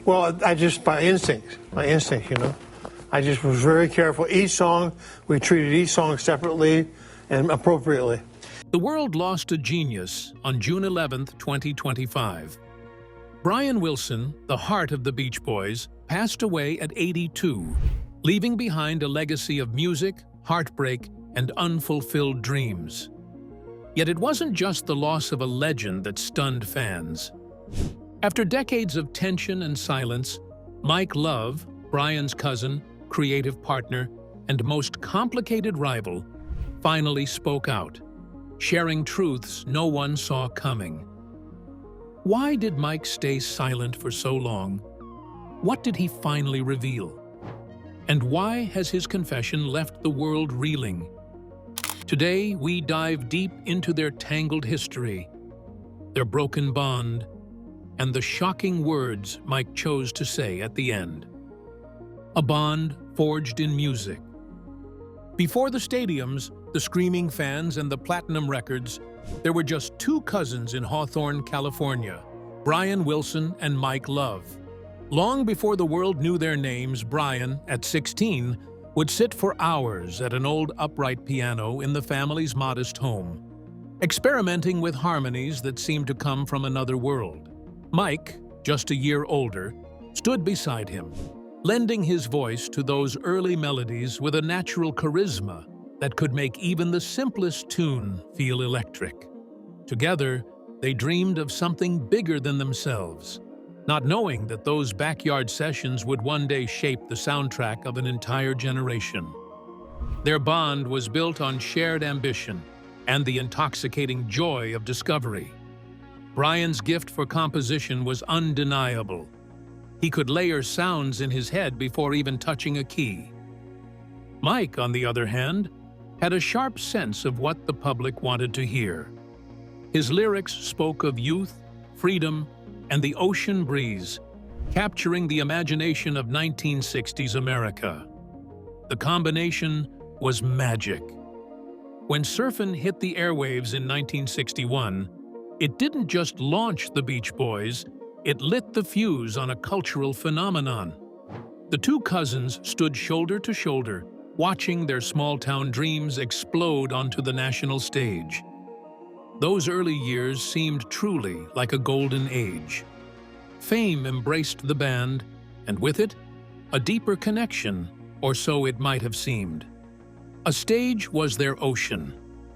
Well, I just, by instinct, you know. I just was very careful. Each song, we treated each song separately and appropriately. The world lost a genius on June 11, 2025. Brian Wilson, the heart of the Beach Boys, passed away at 82, leaving behind a legacy of music, heartbreak, and unfulfilled dreams. Yet it wasn't just the loss of a legend that stunned fans. After decades of tension and silence, Mike Love, Brian's cousin, creative partner, and most complicated rival, finally spoke out, sharing truths no one saw coming. Why did Mike stay silent for so long? What did he finally reveal? And why has his confession left the world reeling? Today, we dive deep into their tangled history, their broken bond, and the shocking words Mike chose to say at the end. A bond forged in music. Before the stadiums, the screaming fans, and the platinum records, there were just two cousins in Hawthorne, California, Brian Wilson and Mike Love. Long before the world knew their names, Brian, at 16, would sit for hours at an old upright piano in the family's modest home, experimenting with harmonies that seemed to come from another world. Mike, just a year older, stood beside him, lending his voice to those early melodies with a natural charisma that could make even the simplest tune feel electric. Together, they dreamed of something bigger than themselves, not knowing that those backyard sessions would one day shape the soundtrack of an entire generation. Their bond was built on shared ambition and the intoxicating joy of discovery. Brian's gift for composition was undeniable. He could layer sounds in his head before even touching a key. Mike, on the other hand, had a sharp sense of what the public wanted to hear. His lyrics spoke of youth, freedom, and the ocean breeze, capturing the imagination of 1960s America. The combination was magic. When surfin' hit the airwaves in 1961, it didn't just launch the Beach Boys, it lit the fuse on a cultural phenomenon. The two cousins stood shoulder to shoulder, watching their small-town dreams explode onto the national stage. Those early years seemed truly like a golden age. Fame embraced the band, and with it, a deeper connection, or so it might have seemed. A stage was their ocean.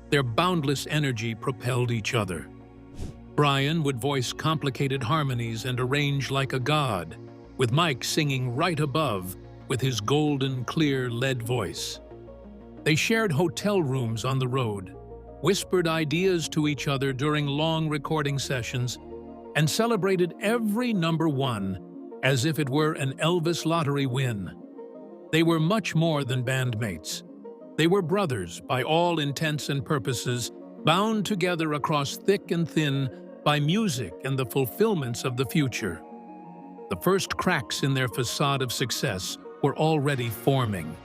Their boundless energy propelled each other. Brian would voice complicated harmonies and arrange like a god, with Mike singing right above with his golden, clear lead voice. They shared hotel rooms on the road, whispered ideas to each other during long recording sessions, and celebrated every number one as if it were an Elvis lottery win. They were much more than bandmates. They were brothers by all intents and purposes, bound together across thick and thin by music and the fulfillments of the future. The first cracks in their facade of success were already forming.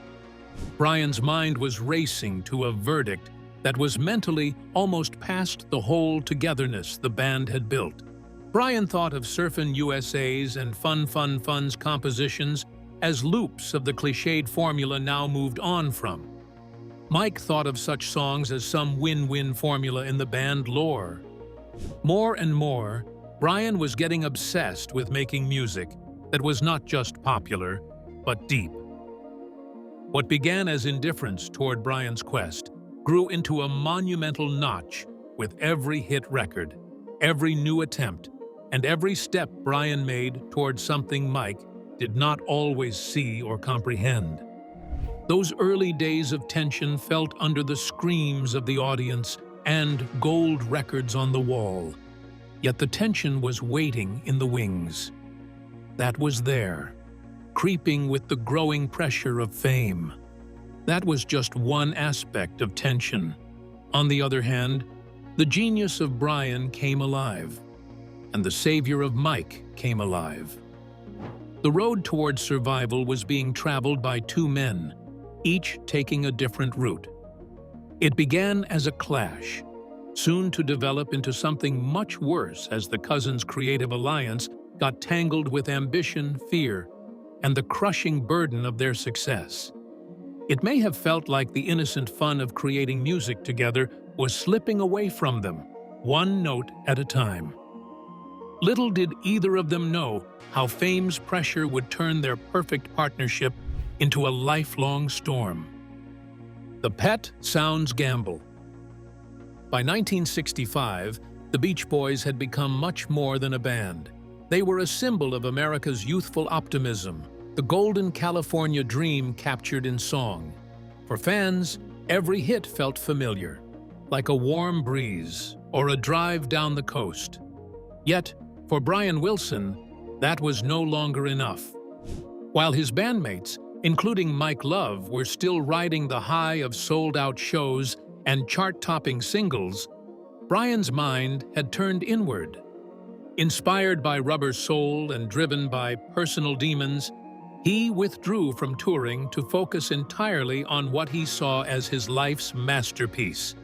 Brian's mind was racing to a verdict that was mentally almost past the whole togetherness the band had built. Brian thought of Surfin' USA's and Fun's compositions as loops of the cliched formula now moved on from. Mike thought of such songs as some win-win formula in the band lore. More and more, Brian was getting obsessed with making music that was not just popular, but deep. What began as indifference toward Brian's quest grew into a monumental notch with every hit record, every new attempt, and every step Brian made toward something Mike did not always see or comprehend. Those early days of tension felt under the screams of the audience and gold records on the wall. Yet the tension was waiting in the wings. That was there, creeping with the growing pressure of fame. That was just one aspect of tension. On the other hand, the genius of Brian came alive, and the savior of Mike came alive. The road towards survival was being traveled by two men, each taking a different route. It began as a clash, soon to develop into something much worse as the cousins' creative alliance got tangled with ambition, fear, and the crushing burden of their success. It may have felt like the innocent fun of creating music together was slipping away from them, one note at a time. Little did either of them know how fame's pressure would turn their perfect partnership into a lifelong storm. The Pet Sounds Gamble. By 1965, the Beach Boys had become much more than a band. They were a symbol of America's youthful optimism, the golden California dream captured in song. For fans, every hit felt familiar, like a warm breeze or a drive down the coast. Yet, for Brian Wilson, that was no longer enough. While his bandmates, including Mike Love, were still riding the high of sold-out shows and chart-topping singles, Brian's mind had turned inward. Inspired by Rubber Soul and driven by personal demons, he withdrew from touring to focus entirely on what he saw as his life's masterpiece,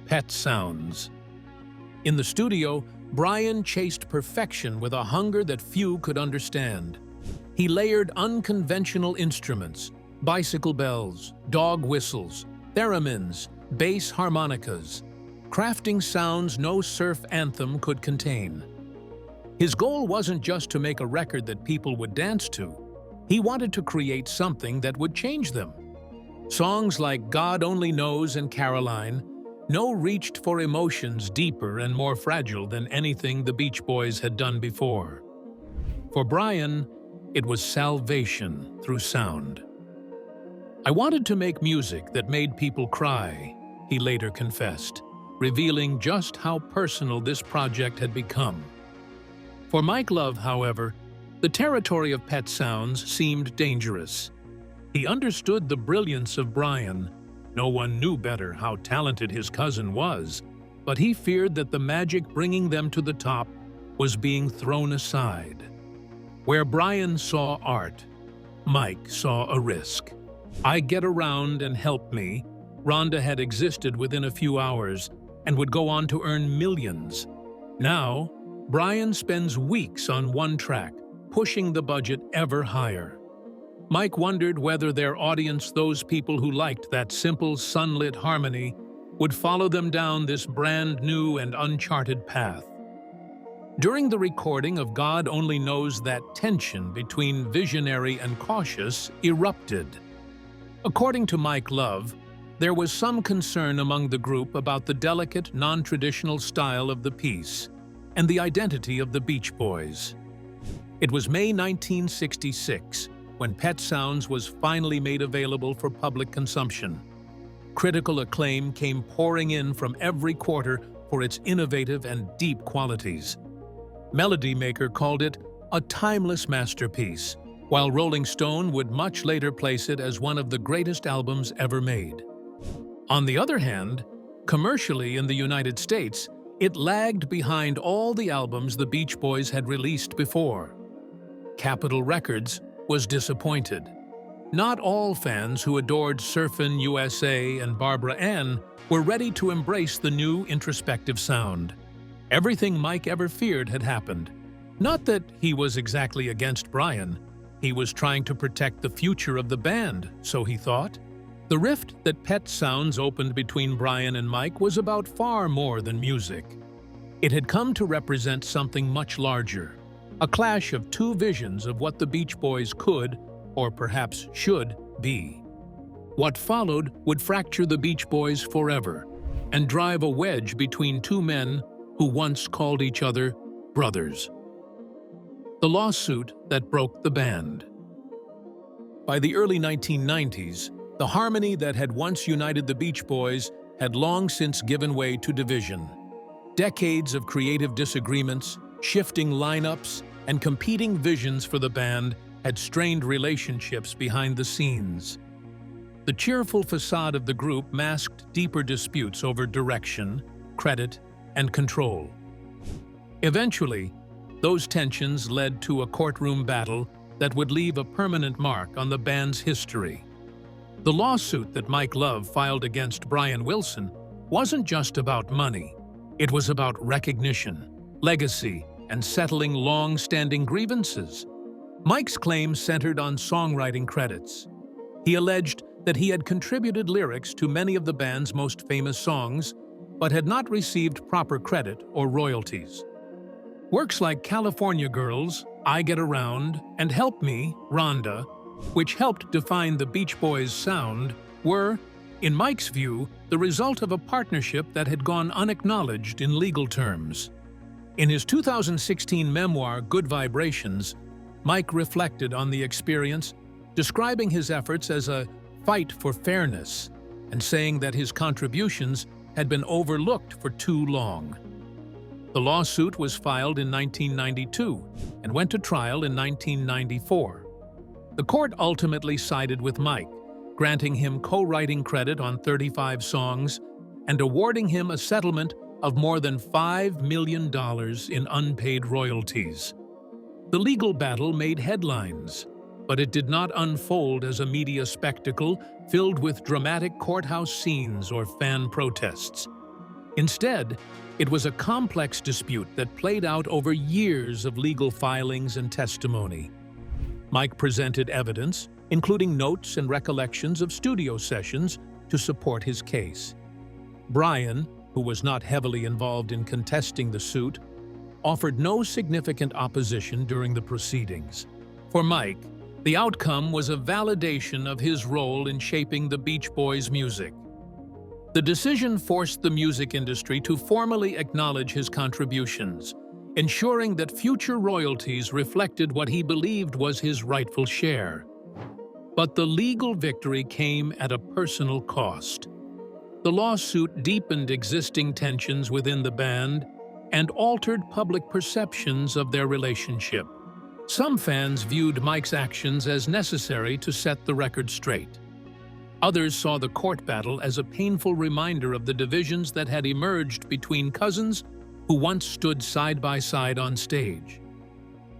Pet Sounds. In the studio, Brian chased perfection with a hunger that few could understand. He layered unconventional instruments, bicycle bells, dog whistles, theremins, bass harmonicas, crafting sounds no surf anthem could contain. His goal wasn't just to make a record that people would dance to. He wanted to create something that would change them. Songs like God Only Knows and Caroline reached for emotions deeper and more fragile than anything the Beach Boys had done before. For Brian, it was salvation through sound. "I wanted to make music that made people cry," he later confessed, revealing just how personal this project had become. For Mike Love, however, the territory of Pet Sounds seemed dangerous. He understood the brilliance of Brian. No one knew better how talented his cousin was, but he feared that the magic bringing them to the top was being thrown aside. Where Brian saw art, Mike saw a risk. "I Get Around and Help Me" Rhonda had existed within a few hours and would go on to earn millions. Now, Brian spends weeks on one track, pushing the budget ever higher. Mike wondered whether their audience, those people who liked that simple, sunlit harmony, would follow them down this brand new and uncharted path. During the recording of God Only Knows, that tension between visionary and cautious erupted. According to Mike Love, there was some concern among the group about the delicate, non-traditional style of the piece and the identity of the Beach Boys. It was May 1966 when Pet Sounds was finally made available for public consumption. Critical acclaim came pouring in from every quarter for its innovative and deep qualities. Melody Maker called it a timeless masterpiece, while Rolling Stone would much later place it as one of the greatest albums ever made. On the other hand, commercially in the United States, it lagged behind all the albums the Beach Boys had released before. Capitol Records was disappointed. Not all fans who adored Surfin' USA and Barbara Ann were ready to embrace the new introspective sound. Everything Mike ever feared had happened. Not that he was exactly against Brian. He was trying to protect the future of the band, so he thought. The rift that Pet Sounds opened between Brian and Mike was about far more than music. It had come to represent something much larger, a clash of two visions of what the Beach Boys could, or perhaps should, be. What followed would fracture the Beach Boys forever and drive a wedge between two men who once called each other brothers. The lawsuit that broke the band. By the early 1990s, the harmony that had once united the Beach Boys had long since given way to division. Decades of creative disagreements, shifting lineups, and competing visions for the band had strained relationships behind the scenes. The cheerful facade of the group masked deeper disputes over direction, credit, and control. Eventually, those tensions led to a courtroom battle that would leave a permanent mark on the band's history. The lawsuit that Mike Love filed against Brian Wilson wasn't just about money. It was about recognition, legacy, and settling long-standing grievances. Mike's claims centered on songwriting credits. He alleged that he had contributed lyrics to many of the band's most famous songs, but had not received proper credit or royalties. Works like California Girls, I Get Around, and Help Me, Rhonda, which helped define the Beach Boys' sound, were, in Mike's view, the result of a partnership that had gone unacknowledged in legal terms. In his 2016 memoir, Good Vibrations, Mike reflected on the experience, describing his efforts as a fight for fairness and saying that his contributions had been overlooked for too long. The lawsuit was filed in 1992 and went to trial in 1994. The court ultimately sided with Mike, granting him co-writing credit on 35 songs and awarding him a settlement of more than $5 million in unpaid royalties. The legal battle made headlines, but it did not unfold as a media spectacle filled with dramatic courthouse scenes or fan protests. Instead, it was a complex dispute that played out over years of legal filings and testimony. Mike presented evidence, including notes and recollections of studio sessions, to support his case. Brian, who was not heavily involved in contesting the suit, offered no significant opposition during the proceedings. For Mike, the outcome was a validation of his role in shaping the Beach Boys' music. The decision forced the music industry to formally acknowledge his contributions, ensuring that future royalties reflected what he believed was his rightful share. But the legal victory came at a personal cost. The lawsuit deepened existing tensions within the band and altered public perceptions of their relationship. Some fans viewed Mike's actions as necessary to set the record straight. Others saw the court battle as a painful reminder of the divisions that had emerged between cousins who once stood side by side on stage.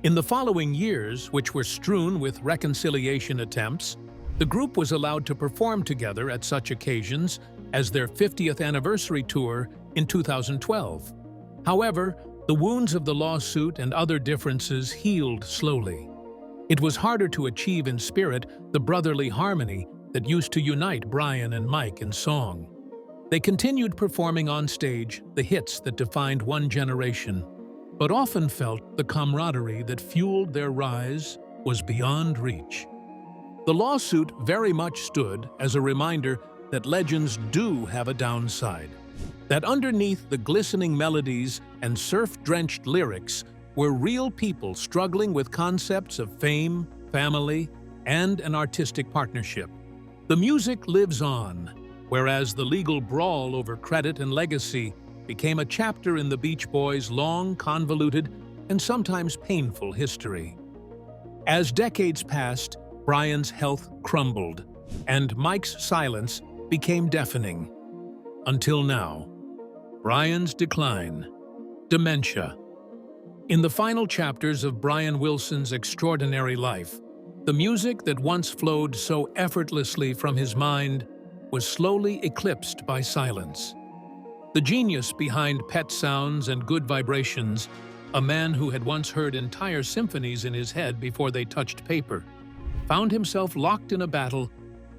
In the following years, which were strewn with reconciliation attempts, the group was allowed to perform together at such occasions as their 50th anniversary tour in 2012. However, the wounds of the lawsuit and other differences healed slowly. It was harder to achieve in spirit the brotherly harmony that used to unite Brian and Mike in song. They continued performing on stage the hits that defined one generation, but often felt the camaraderie that fueled their rise was beyond reach. The lawsuit very much stood as a reminder that legends do have a downside, that underneath the glistening melodies and surf-drenched lyrics were real people struggling with concepts of fame, family, and an artistic partnership. The music lives on, whereas the legal brawl over credit and legacy became a chapter in the Beach Boys' long, convoluted, and sometimes painful history. As decades passed, Brian's health crumbled, and Mike's silence became deafening. Until now. Brian's decline. Dementia. In the final chapters of Brian Wilson's extraordinary life, the music that once flowed so effortlessly from his mind was slowly eclipsed by silence. The genius behind Pet Sounds and Good Vibrations, a man who had once heard entire symphonies in his head before they touched paper, found himself locked in a battle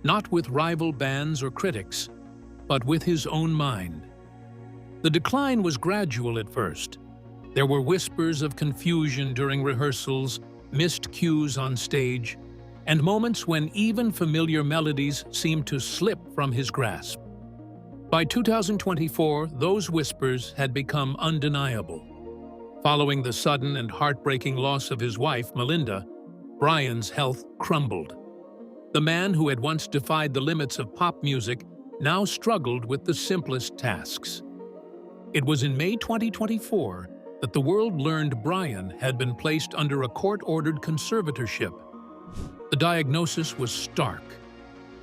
not with rival bands or critics, but with his own mind. The decline was gradual at first. There were whispers of confusion during rehearsals, missed cues on stage, and moments when even familiar melodies seemed to slip from his grasp. By 2024, those whispers had become undeniable. Following the sudden and heartbreaking loss of his wife, Melinda, Brian's health crumbled. The man who had once defied the limits of pop music now struggled with the simplest tasks. It was in May 2024 that the world learned Brian had been placed under a court-ordered conservatorship. The diagnosis was stark: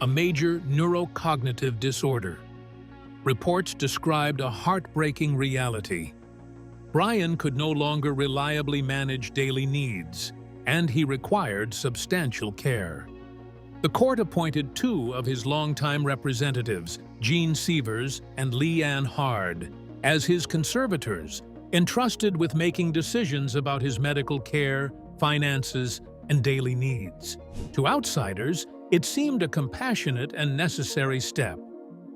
a major neurocognitive disorder. Reports described a heartbreaking reality. Brian could no longer reliably manage daily needs, and he required substantial care. The court appointed two of his longtime representatives, Gene Sievers and Leanne Hard, as his conservators, entrusted with making decisions about his medical care, finances, and daily needs. To outsiders, it seemed a compassionate and necessary step.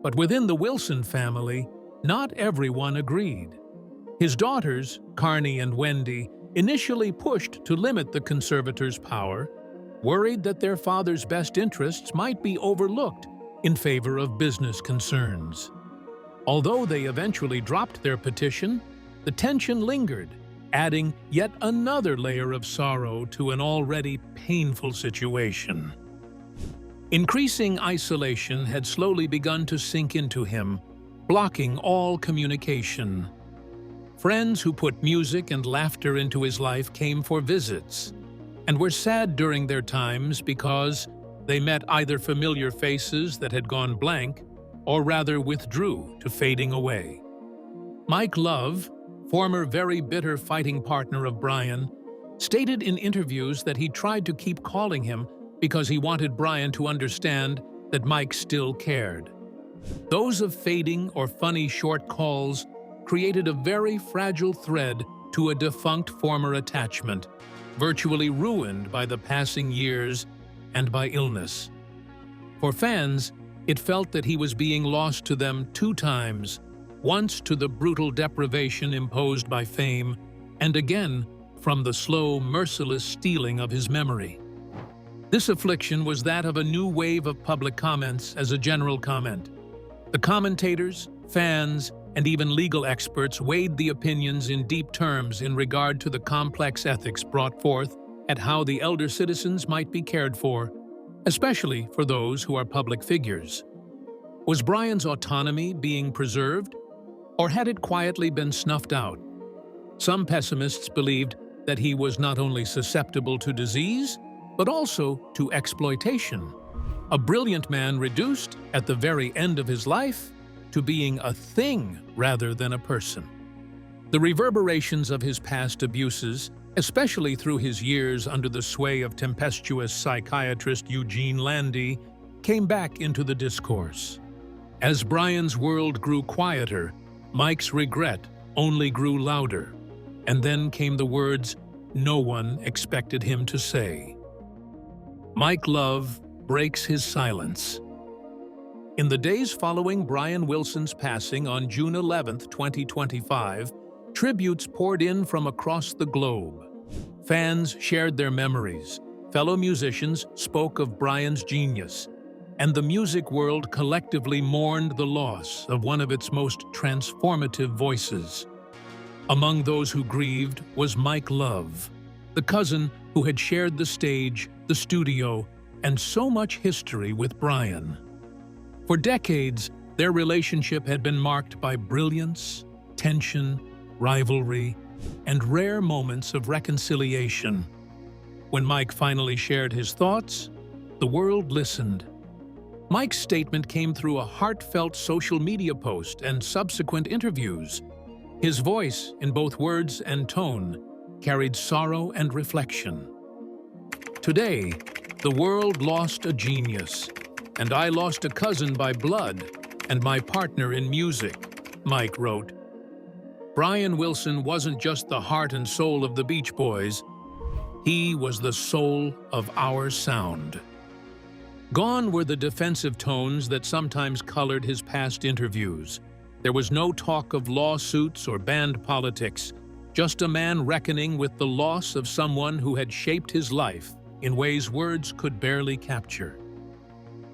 But within the Wilson family, not everyone agreed. His daughters, Carney and Wendy, initially pushed to limit the conservator's power, worried that their father's best interests might be overlooked in favor of business concerns. Although they eventually dropped their petition, the tension lingered, adding yet another layer of sorrow to an already painful situation. Increasing isolation had slowly begun to sink into him, blocking all communication. Friends who put music and laughter into his life came for visits, and were sad during their times because they met either familiar faces that had gone blank, or rather withdrew to fading away. Mike Love, former very bitter fighting partner of Brian, stated in interviews that he tried to keep calling him because he wanted Brian to understand that Mike still cared. Those of fading or funny short calls created a very fragile thread to a defunct former attachment, virtually ruined by the passing years and by illness. For fans, it felt that he was being lost to them 2 times, once to the brutal deprivation imposed by fame, and again from the slow, merciless stealing of his memory. This affliction was that of a new wave of public comments as a general comment. The commentators, fans, and even legal experts weighed the opinions in deep terms in regard to the complex ethics brought forth at how the elder citizens might be cared for, especially for those who are public figures. Was Brian's autonomy being preserved, or had it quietly been snuffed out? Some pessimists believed that he was not only susceptible to disease, but also to exploitation. A brilliant man reduced, at the very end of his life, to being a thing rather than a person. The reverberations of his past abuses, especially through his years under the sway of tempestuous psychiatrist Eugene Landy, came back into the discourse. As Brian's world grew quieter, Mike's regret only grew louder, and then came the words no one expected him to say. Mike Love breaks his silence. In the days following Brian Wilson's passing on June 11, 2025, tributes poured in from across the globe. Fans shared their memories, fellow musicians spoke of Brian's genius, and the music world collectively mourned the loss of one of its most transformative voices. Among those who grieved was Mike Love, the cousin who had shared the stage, the studio, and so much history with Brian. For decades, their relationship had been marked by brilliance, tension, rivalry, and rare moments of reconciliation. When Mike finally shared his thoughts, the world listened. Mike's statement came through a heartfelt social media post and subsequent interviews. His voice, in both words and tone, carried sorrow and reflection. Today, the world lost a genius, and I lost a cousin by blood and my partner in music, Mike wrote. Brian Wilson wasn't just the heart and soul of the Beach Boys, he was the soul of our sound. Gone were the defensive tones that sometimes colored his past interviews. There was no talk of lawsuits or band politics, just a man reckoning with the loss of someone who had shaped his life in ways words could barely capture.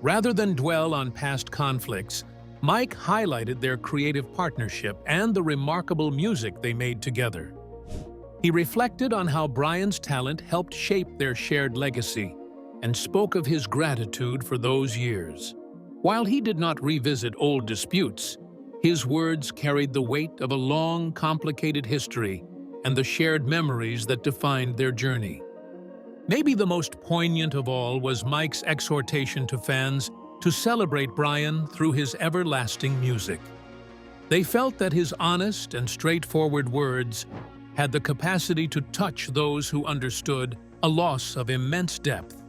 Rather than dwell on past conflicts, Mike highlighted their creative partnership and the remarkable music they made together. He reflected on how Brian's talent helped shape their shared legacy and spoke of his gratitude for those years. While he did not revisit old disputes, his words carried the weight of a long, complicated history and the shared memories that defined their journey. Maybe the most poignant of all was Mike's exhortation to fans to celebrate Brian through his everlasting music. They felt that his honest and straightforward words had the capacity to touch those who understood a loss of immense depth.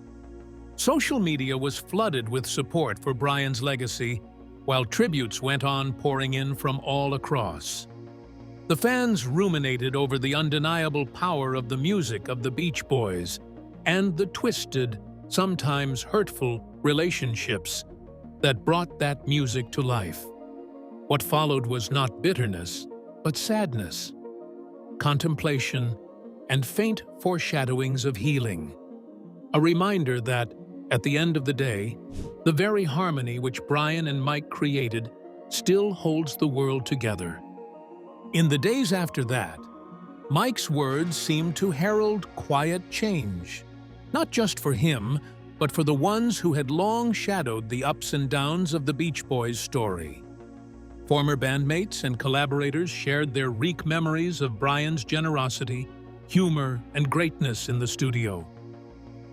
Social media was flooded with support for Brian's legacy, while tributes went on pouring in from all across. The fans ruminated over the undeniable power of the music of the Beach Boys and the twisted, sometimes hurtful, relationships that brought that music to life. What followed was not bitterness, but sadness, contemplation, and faint foreshadowings of healing. A reminder that, at the end of the day, the very harmony which Brian and Mike created still holds the world together. In the days after that, Mike's words seemed to herald quiet change, not just for him, but for the ones who had long shadowed the ups and downs of the Beach Boys' story. Former bandmates and collaborators shared their bleak memories of Brian's generosity, humor, and greatness in the studio.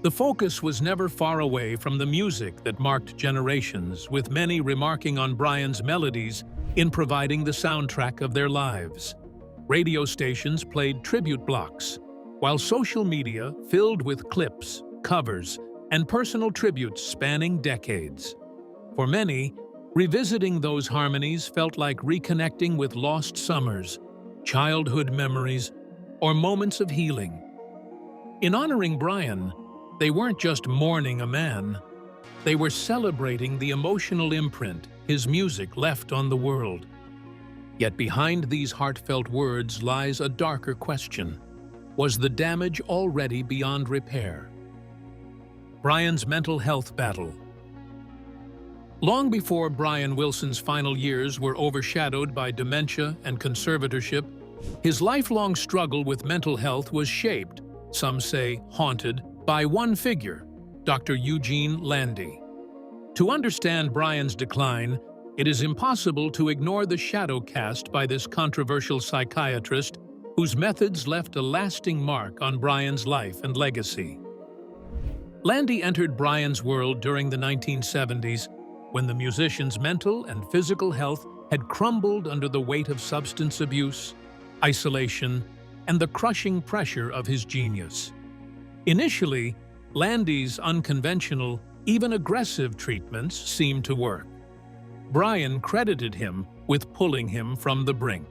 The focus was never far away from the music that marked generations, with many remarking on Brian's melodies in providing the soundtrack of their lives. Radio stations played tribute blocks, while social media filled with clips, covers, and personal tributes spanning decades. For many, revisiting those harmonies felt like reconnecting with lost summers, childhood memories, or moments of healing. In honoring Brian, they weren't just mourning a man, they were celebrating the emotional imprint his music left on the world. Yet behind these heartfelt words lies a darker question. Was the damage already beyond repair? Brian's mental health battle. Long before Brian Wilson's final years were overshadowed by dementia and conservatorship, his lifelong struggle with mental health was shaped, some say haunted, by one figure, Dr. Eugene Landy. To understand Brian's decline, it is impossible to ignore the shadow cast by this controversial psychiatrist whose methods left a lasting mark on Brian's life and legacy. Landy entered Brian's world during the 1970s, when the musician's mental and physical health had crumbled under the weight of substance abuse, isolation, and the crushing pressure of his genius. Initially, Landy's unconventional, even aggressive treatments seemed to work. Brian credited him with pulling him from the brink.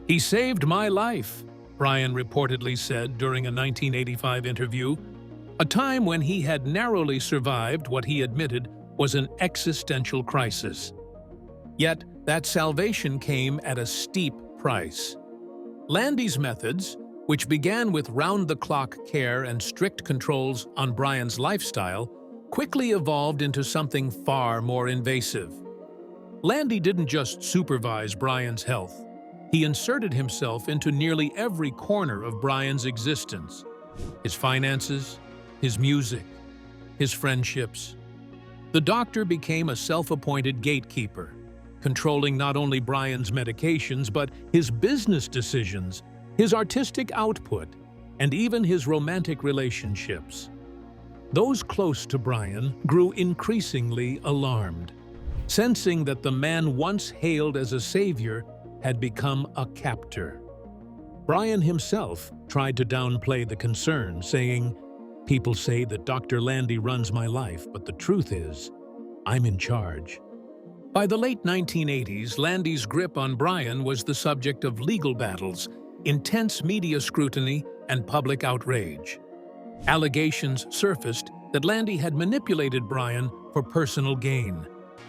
"He saved my life," Brian reportedly said during a 1985 interview, a time when he had narrowly survived what he admitted was an existential crisis. Yet, that salvation came at a steep price. Landy's methods, which began with round-the-clock care and strict controls on Brian's lifestyle, quickly evolved into something far more invasive. Landy didn't just supervise Brian's health. He inserted himself into nearly every corner of Brian's existence: his finances, his music, his friendships. The doctor became a self-appointed gatekeeper, controlling not only Brian's medications but his business decisions, his artistic output, and even his romantic relationships. Those close to Brian grew increasingly alarmed, sensing that the man once hailed as a savior had become a captor. Brian himself tried to downplay the concern, saying, "People say that Dr. Landy runs my life, but the truth is, I'm in charge." By the late 1980s, Landy's grip on Brian was the subject of legal battles, intense media scrutiny, and public outrage. Allegations surfaced that Landy had manipulated Brian for personal gain,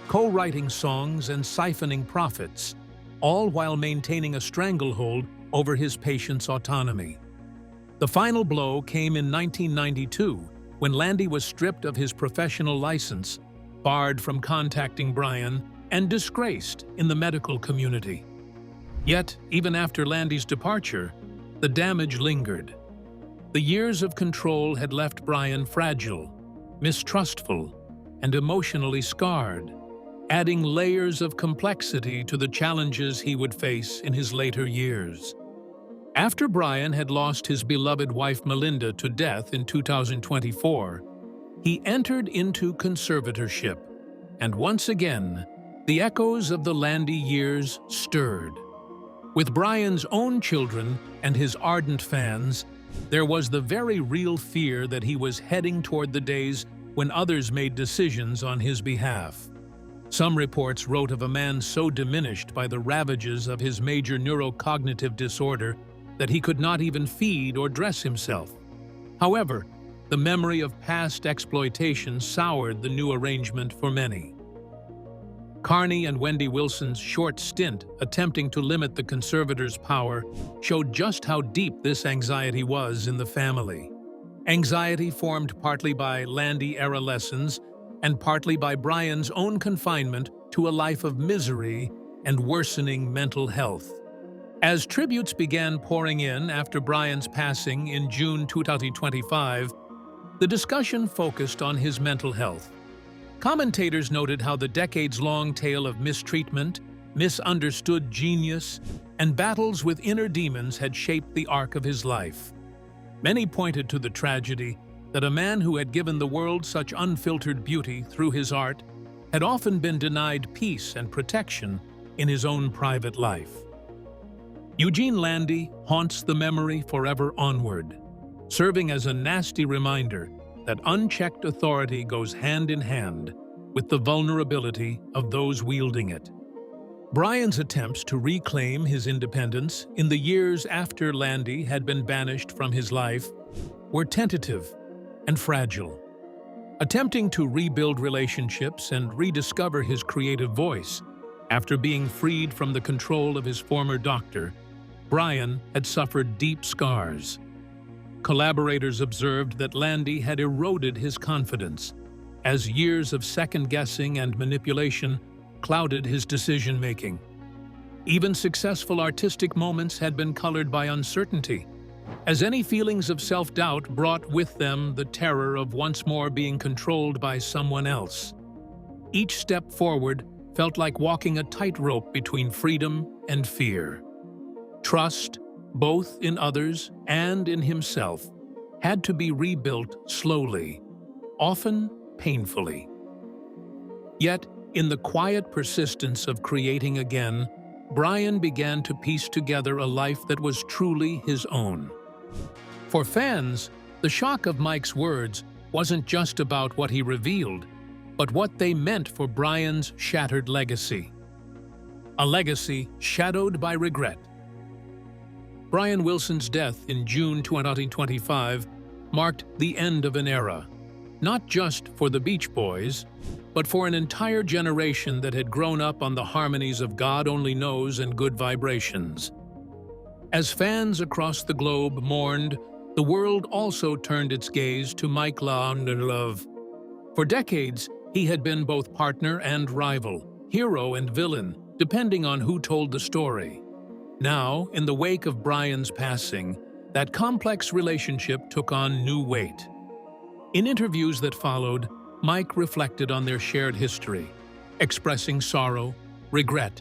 co-writing songs and siphoning profits, all while maintaining a stranglehold over his patient's autonomy. The final blow came in 1992, when Landy was stripped of his professional license, barred from contacting Brian, and disgraced in the medical community. Yet, even after Landy's departure, the damage lingered. The years of control had left Brian fragile, mistrustful, and emotionally scarred, adding layers of complexity to the challenges he would face in his later years. After Brian had lost his beloved wife Melinda to death in 2024, he entered into conservatorship, and once again, the echoes of the Landy years stirred. With Brian's own children and his ardent fans, there was the very real fear that he was heading toward the days when others made decisions on his behalf. Some reports wrote of a man so diminished by the ravages of his major neurocognitive disorder that he could not even feed or dress himself. However, the memory of past exploitation soured the new arrangement for many. Carney and Wendy Wilson's short stint attempting to limit the conservators' power showed just how deep this anxiety was in the family. Anxiety formed partly by Landy-era lessons and partly by Brian's own confinement to a life of misery and worsening mental health. As tributes began pouring in after Brian's passing in June 2025, the discussion focused on his mental health. Commentators noted how the decades-long tale of mistreatment, misunderstood genius, and battles with inner demons had shaped the arc of his life. Many pointed to the tragedy that a man who had given the world such unfiltered beauty through his art had often been denied peace and protection in his own private life. Eugene Landy haunts the memory forever onward, serving as a nasty reminder that unchecked authority goes hand in hand with the vulnerability of those wielding it. Brian's attempts to reclaim his independence in the years after Landy had been banished from his life were tentative and fragile. Attempting to rebuild relationships and rediscover his creative voice after being freed from the control of his former doctor, Brian had suffered deep scars. Collaborators observed that Landy had eroded his confidence, as years of second-guessing and manipulation clouded his decision-making. Even successful artistic moments had been colored by uncertainty, as any feelings of self-doubt brought with them the terror of once more being controlled by someone else. Each step forward felt like walking a tightrope between freedom and fear. Trust, both in others and in himself, had to be rebuilt slowly, often painfully. Yet, in the quiet persistence of creating again, Brian began to piece together a life that was truly his own. For fans, the shock of Mike's words wasn't just about what he revealed, but what they meant for Brian's shattered legacy. A legacy shadowed by regret. Brian Wilson's death in June 2025 marked the end of an era, not just for the Beach Boys, but for an entire generation that had grown up on the harmonies of God Only Knows and Good Vibrations. As fans across the globe mourned, the world also turned its gaze to Mike Love. For decades, he had been both partner and rival, hero and villain, depending on who told the story. Now, in the wake of Brian's passing, that complex relationship took on new weight. In interviews that followed, Mike reflected on their shared history, expressing sorrow, regret,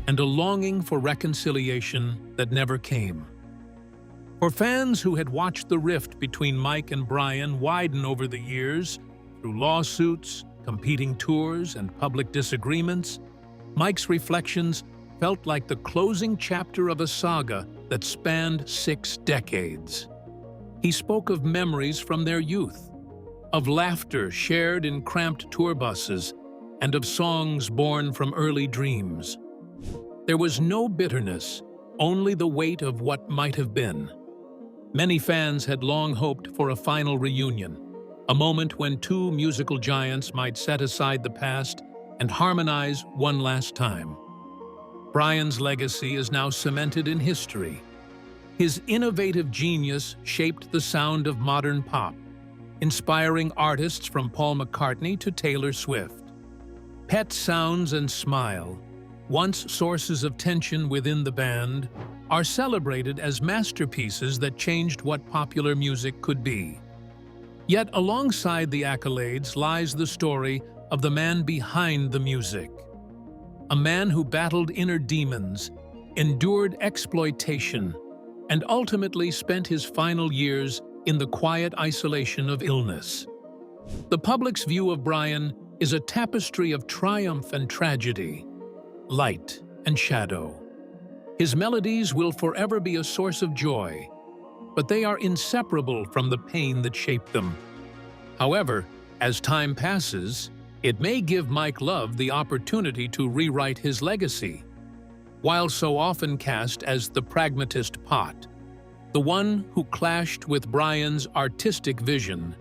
and a longing for reconciliation that never came. For fans who had watched the rift between Mike and Brian widen over the years, through lawsuits, competing tours, and public disagreements, Mike's reflections felt like the closing chapter of a saga that spanned 6 decades. He spoke of memories from their youth, of laughter shared in cramped tour buses, and of songs born from early dreams. There was no bitterness, only the weight of what might have been. Many fans had long hoped for a final reunion, a moment when two musical giants might set aside the past and harmonize one last time. Brian's legacy is now cemented in history. His innovative genius shaped the sound of modern pop, inspiring artists from Paul McCartney to Taylor Swift. Pet sounds and smile, once sources of tension within the band, are celebrated as masterpieces that changed what popular music could be. Yet alongside the accolades lies the story of the man behind the music. A man who battled inner demons, endured exploitation, and ultimately spent his final years in the quiet isolation of illness. The public's view of Brian is a tapestry of triumph and tragedy, light and shadow. His melodies will forever be a source of joy, but they are inseparable from the pain that shaped them. However, as time passes, It may give Mike Love the opportunity to rewrite his legacy. While so often cast as the pragmatist Pot, the one who clashed with Brian's artistic vision,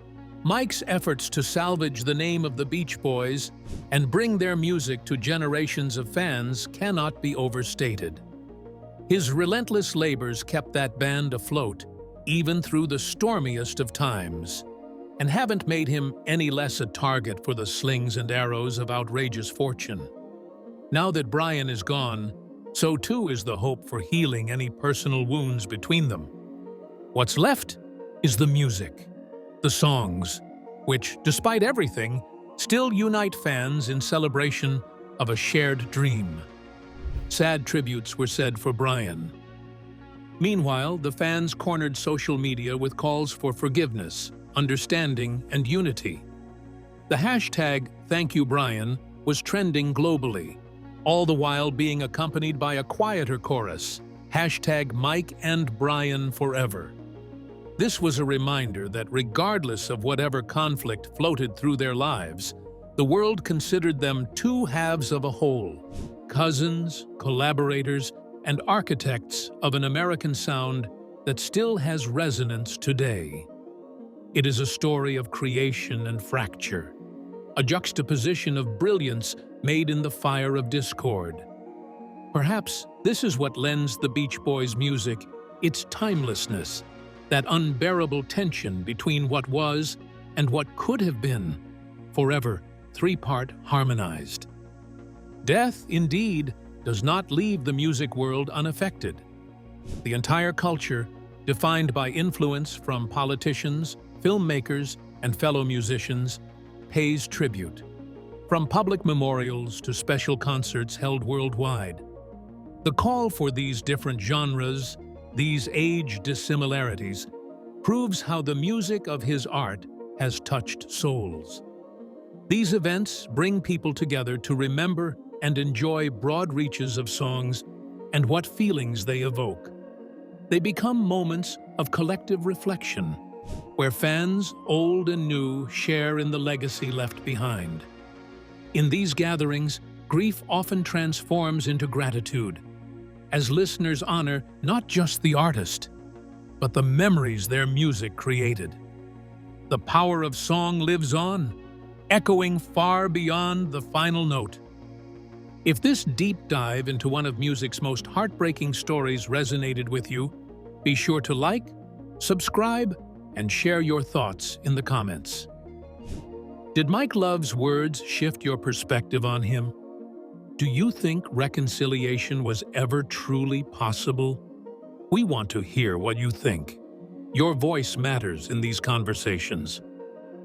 Mike's efforts to salvage the name of the Beach Boys and bring their music to generations of fans cannot be overstated. His relentless labors kept that band afloat, even through the stormiest of times, and haven't made him any less a target for the slings and arrows of outrageous fortune. Now that Brian is gone, so too is the hope for healing any personal wounds between them. What's left is the music, the songs, which, despite everything, still unite fans in celebration of a shared dream. Sad tributes were said for Brian. Meanwhile, the fans cornered social media with calls for forgiveness, understanding, and unity. The hashtag #ThankYouBrian was trending globally, all the while being accompanied by a quieter chorus, #MikeandBrianForever. This was a reminder that regardless of whatever conflict floated through their lives, the world considered them two halves of a whole, cousins, collaborators, and architects of an American sound that still has resonance today. It is a story of creation and fracture, a juxtaposition of brilliance made in the fire of discord. Perhaps this is what lends the Beach Boys' music its timelessness, that unbearable tension between what was and what could have been, forever three-part harmonized. Death, indeed, does not leave the music world unaffected. The entire culture, defined by influence from politicians, filmmakers, and fellow musicians, pays tribute, from public memorials to special concerts held worldwide. The call for these different genres, these age dissimilarities, proves how the music of his art has touched souls. These events bring people together to remember and enjoy broad reaches of songs and what feelings they evoke. They become moments of collective reflection, where fans, old and new, share in the legacy left behind. In these gatherings, grief often transforms into gratitude, as listeners honor not just the artist, but the memories their music created. The power of song lives on, echoing far beyond the final note. If this deep dive into one of music's most heartbreaking stories resonated with you, be sure to like, subscribe, and share your thoughts in the comments. Did Mike Love's words shift your perspective on him? Do you think reconciliation was ever truly possible? We want to hear what you think. Your voice matters in these conversations.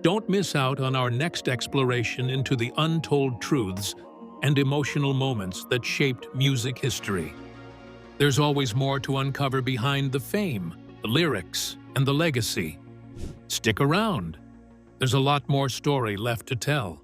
Don't miss out on our next exploration into the untold truths and emotional moments that shaped music history. There's always more to uncover behind the fame, the lyrics, and the legacy. Stick around. There's a lot more story left to tell.